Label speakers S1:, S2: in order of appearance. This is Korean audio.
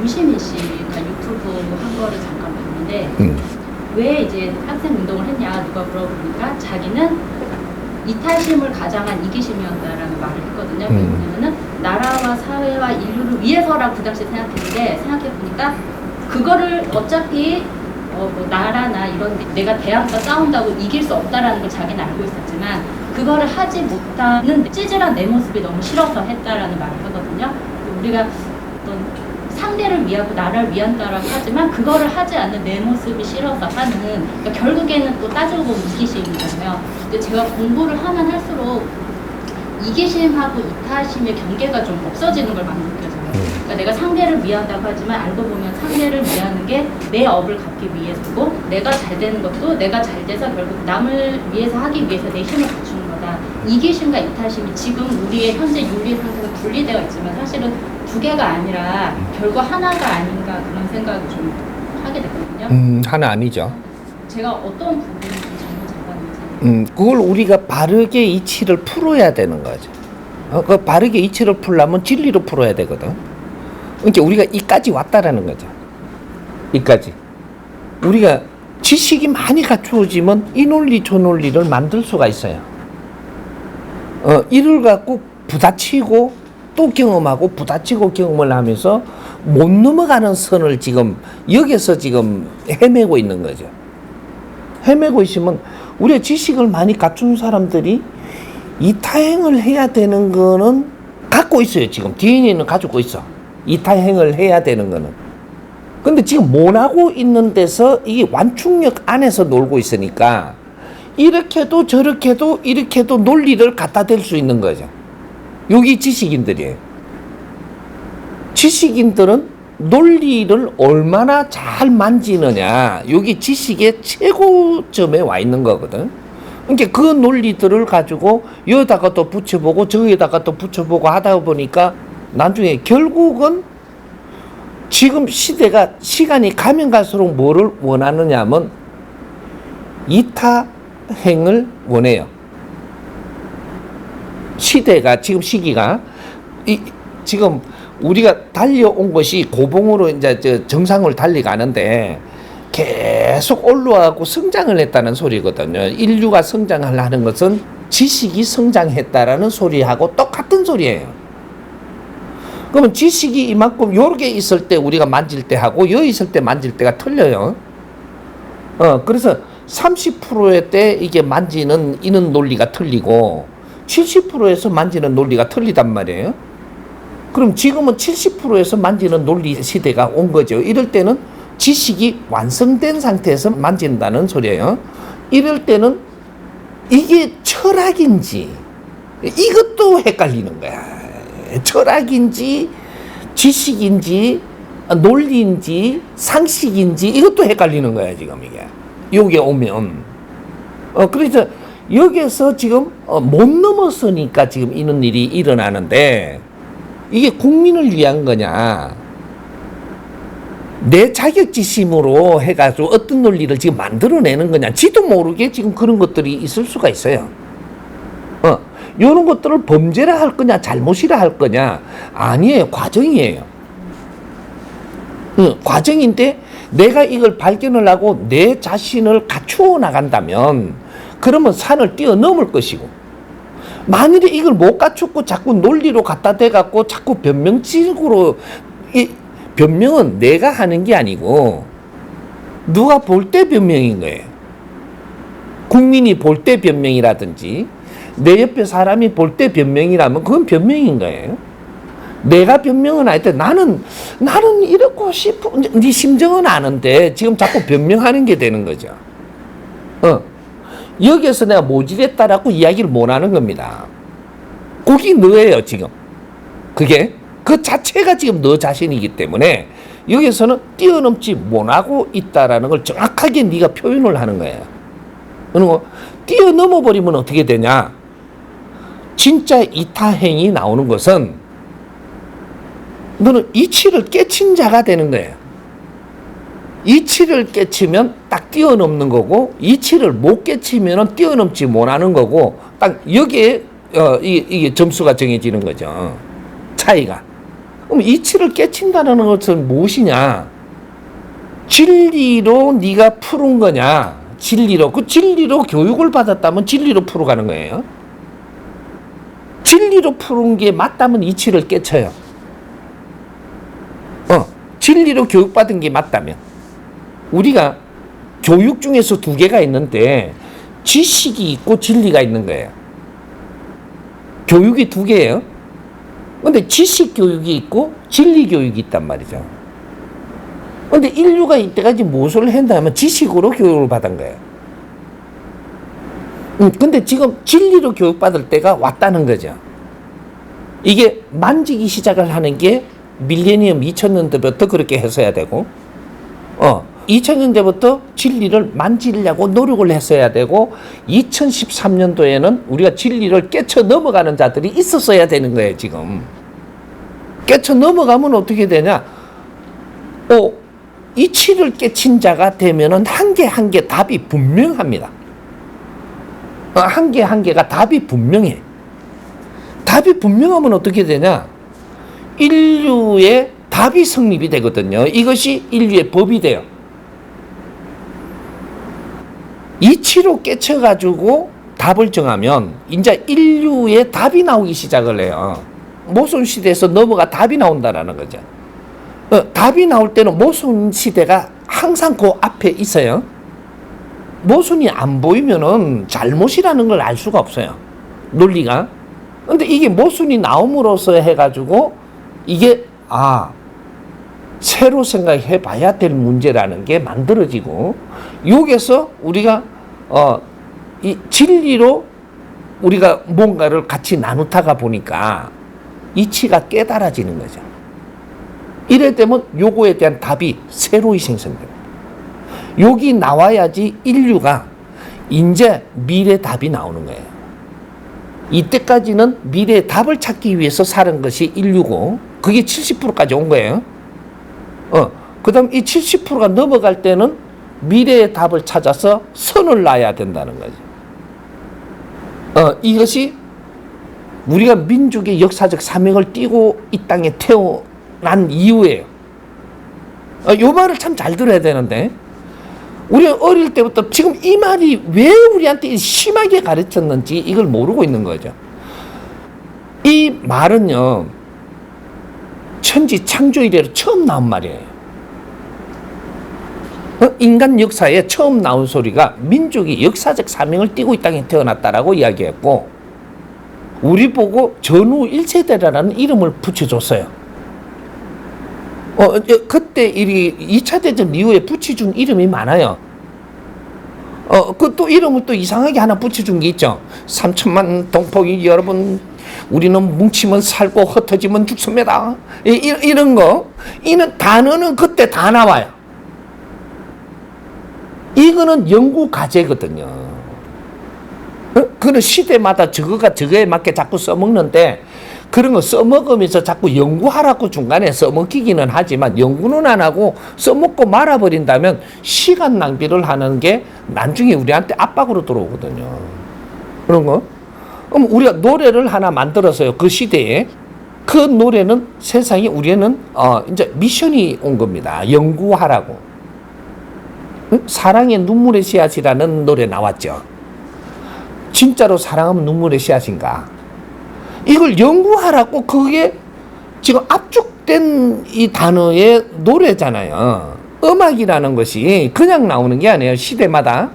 S1: 유시민 씨가 유튜브 한 거를 잠깐 봤는데 왜 이제 학생 운동을 했냐 누가 물어보니까 자기는 이타심을 가장한 이기심이었다라는 말을 했거든요. 왜냐면은 나라와 사회와 인류를 위해서라고 그 당시에 생각했는데 생각해보니까 그거를 어차피 뭐 나라나 이런 내가 대학과 싸운다고 이길 수 없다라는 걸 자기는 알고 있었지만 그거를 하지 못하는 찌질한 내 모습이 너무 싫어서 했다라는 말을 하거든요. 우리가 어떤 상대를 위하고 나라를 위한다라고 하지만 그거를 하지 않는 내 모습이 싫어서 하는 그러니까 결국에는 또 따지고 보면 이기심이잖아요. 근데 제가 공부를 하면 할수록 이기심하고 이타심의 경계가 좀 없어지는 걸 많이 느껴져요. 그러니까 내가 상대를 위한다고 하지만 알고 보면 상대를 위하는 게 내 업을 갚기 위해서고 내가 잘 되는 것도 내가 잘 돼서 결국 남을 위해서 하기 위해서 내 힘을 갖추는 거다. 이기심과 이타심이 지금 우리의 현재 윤리 상태가 분리되어 있지만 사실은 두 개가 아니라 결국 하나가 아닌가 그런 생각을 좀 하게 됐거든요.
S2: 하나 아니죠.
S1: 제가 어떤 부분이 잘못 잡았는지.
S2: 그걸 우리가 바르게 이치를 풀어야 되는 거죠. 그 바르게 이치를 풀려면 진리로 풀어야 되거든. 그러니까 우리가 이까지 왔다라는 거죠. 이까지. 우리가 지식이 많이 갖추어지면 이 논리 저 논리를 만들 수가 있어요. 이를 갖고 부딪히고 또 경험하고 부딪히고 경험을 하면서 못 넘어가는 선을 지금 여기서 지금 헤매고 있는 거죠. 헤매고 있으면 우리가 지식을 많이 갖춘 사람들이 이타행을 해야 되는 거는 갖고 있어요. 지금 DNA는 가지고 있어. 이타행을 해야 되는 거는. 근데 지금 못하고 있는 데서 이게 완충력 안에서 놀고 있으니까 이렇게도 저렇게도 이렇게도 논리를 갖다 댈 수 있는 거죠. 여기 지식인들이에요. 지식인들은 논리를 얼마나 잘 만지느냐, 여기 지식의 최고점에 와 있는 거거든. 그러니까 그 논리들을 가지고 여기다가 또 붙여보고 저기에다가 또 붙여보고 하다 보니까 나중에 결국은 지금 시대가 시간이 가면 갈수록 뭐를 원하느냐 하면 이타행을 원해요. 시대가 지금 시기가 지금 우리가 달려온 것이 고봉으로 이제 정상을 달려가는데 계속 올라가고 성장을 했다는 소리거든요. 인류가 성장하려는 것은 지식이 성장했다라는 소리하고 똑같은 소리예요. 그러면 지식이 이만큼 요렇게 있을 때 우리가 만질 때 하고 여기 있을 때 만질 때가 틀려요. 그래서 30%의 때 이게 만지는 이는 논리가 틀리고 70%에서 만지는 논리가 틀리단 말이에요. 그럼 지금은 70%에서 만지는 논리 시대가 온 거죠. 이럴 때는 지식이 완성된 상태에서 만진다는 소리예요. 이럴 때는 이게 철학인지 이것도 헷갈리는 거야. 철학인지 지식인지 논리인지 상식인지 이것도 헷갈리는 거야 지금 이게. 여기에 오면 그래서 여기에서 지금 못 넘었으니까 지금 이런 일이 일어나는데 이게 국민을 위한 거냐 내 자격지심으로 해가지고 어떤 논리를 지금 만들어내는 거냐 지도 모르게 지금 그런 것들이 있을 수가 있어요. 이런 것들을 범죄라 할 거냐 잘못이라 할 거냐 아니에요. 과정이에요. 과정인데 내가 이걸 발견을 하고 내 자신을 갖추어 나간다면 그러면 산을 뛰어넘을 것이고 만일에 이걸 못 갖추고 자꾸 논리로 갖다 대갖고 자꾸 변명식으로 변명은 내가 하는 게 아니고 누가 볼 때 변명인 거예요. 국민이 볼 때 변명이라든지 내 옆에 사람이 볼 때 변명이라면 그건 변명인 거예요. 내가 변명은 할 때 나는 이렇고 싶어. 네 심정은 아는데 지금 자꾸 변명하는 게 되는 거죠. 여기에서 내가 모질했다라고 이야기를 못 하는 겁니다. 거기 너예요 지금. 그게 그 자체가 지금 너 자신이기 때문에 여기서는 뛰어넘지 못하고 있다라는 걸 정확하게 네가 표현을 하는 거예요. 그리고 뛰어넘어 버리면 어떻게 되냐? 진짜 이타행이 나오는 것은 너는 이치를 깨친 자가 되는 거예요. 이치를 깨치면 딱 뛰어넘는 거고 이치를 못 깨치면 뛰어넘지 못하는 거고 딱 여기에 이게 점수가 정해지는 거죠. 차이가. 그럼 이치를 깨친다는 것은 무엇이냐? 진리로 네가 푸른 거냐? 진리로. 그 진리로 교육을 받았다면 진리로 풀어가는 거예요. 진리로 푸른 게 맞다면 이치를 깨쳐요. 진리로 교육받은 게 맞다면. 우리가 교육 중에서 두 개가 있는데 지식이 있고 진리가 있는 거예요. 교육이 두 개예요. 근데 지식 교육이 있고 진리 교육이 있단 말이죠. 근데 인류가 이때까지 무엇을 했냐면 지식으로 교육을 받은 거예요. 근데 지금 진리로 교육받을 때가 왔다는 거죠. 이게 만지기 시작을 하는 게 밀레니엄 2000년대부터 그렇게 했어야 되고, 2000년대부터 진리를 만지려고 노력을 했어야 되고, 2013년도에는 우리가 진리를 깨쳐 넘어가는 자들이 있었어야 되는 거예요, 지금. 깨쳐 넘어가면 어떻게 되냐? 이치를 깨친 자가 되면은 한 개 한 개 답이 분명합니다. 한 개 한 개가 답이 분명해. 답이 분명하면 어떻게 되냐? 인류의 답이 성립이 되거든요. 이것이 인류의 법이 돼요. 이치로 깨쳐가지고 답을 정하면 이제 인류의 답이 나오기 시작을 해요. 모순 시대에서 넘어가 답이 나온다라는 거죠. 답이 나올 때는 모순 시대가 항상 그 앞에 있어요. 모순이 안 보이면은 잘못이라는 걸 알 수가 없어요. 논리가. 근데 이게 모순이 나옴으로써 해가지고 이게 새로 생각해 봐야 될 문제라는 게 만들어지고, 여기에서 우리가 이 진리로 우리가 뭔가를 같이 나누다가 보니까 이치가 깨달아지는 거죠. 이럴 때면 요거에 대한 답이 새로이 생성됩니다. 여기 나와야지 인류가 이제 미래 답이 나오는 거예요. 이때까지는 미래의 답을 찾기 위해서 사는 것이 인류고, 그게 70%까지 온 거예요. 그 다음 이 70%가 넘어갈 때는 미래의 답을 찾아서 선을 놔야 된다는 거죠. 이것이 우리가 민족의 역사적 사명을 띠고 이 땅에 태어난 이유예요. 요 말을 참 잘 들어야 되는데, 우리가 어릴 때부터 지금 이 말이 왜 우리한테 심하게 가르쳤는지 이걸 모르고 있는 거죠. 이 말은요, 천지 창조 이래로 처음 나온 말이에요. 인간 역사에 처음 나온 소리가 민족이 역사적 사명을 띠고 이 땅에 태어났다라고 이야기했고, 우리 보고 전후 1세대라는 이름을 붙여줬어요. 그때 2차 대전 이후에 붙여준 이름이 많아요. 그 또 이름을 또 이상하게 하나 붙여준 게 있죠. 3천만 동포이 여러분, 우리는 뭉치면 살고 흩어지면 죽습니다. 이런 거, 이런 단어는 그때 다 나와요. 이거는 연구 과제거든요. 그는 시대마다 저거에 맞게 자꾸 써먹는데, 그런 거 써먹으면서 자꾸 연구하라고 중간에 써먹기기는 하지만 연구는 안 하고 써먹고 말아버린다면 시간 낭비를 하는 게 나중에 우리한테 압박으로 들어오거든요. 그런 거. 그럼 우리가 노래를 하나 만들어서요, 그 시대에. 그 노래는 세상에 우리는 이제 미션이 온 겁니다. 연구하라고. 사랑의 눈물의 씨앗이라는 노래 나왔죠. 진짜로 사랑하면 눈물의 씨앗인가? 이걸 연구하라고, 그게 지금 압축된 이 단어의 노래잖아요. 음악이라는 것이 그냥 나오는 게 아니에요, 시대마다.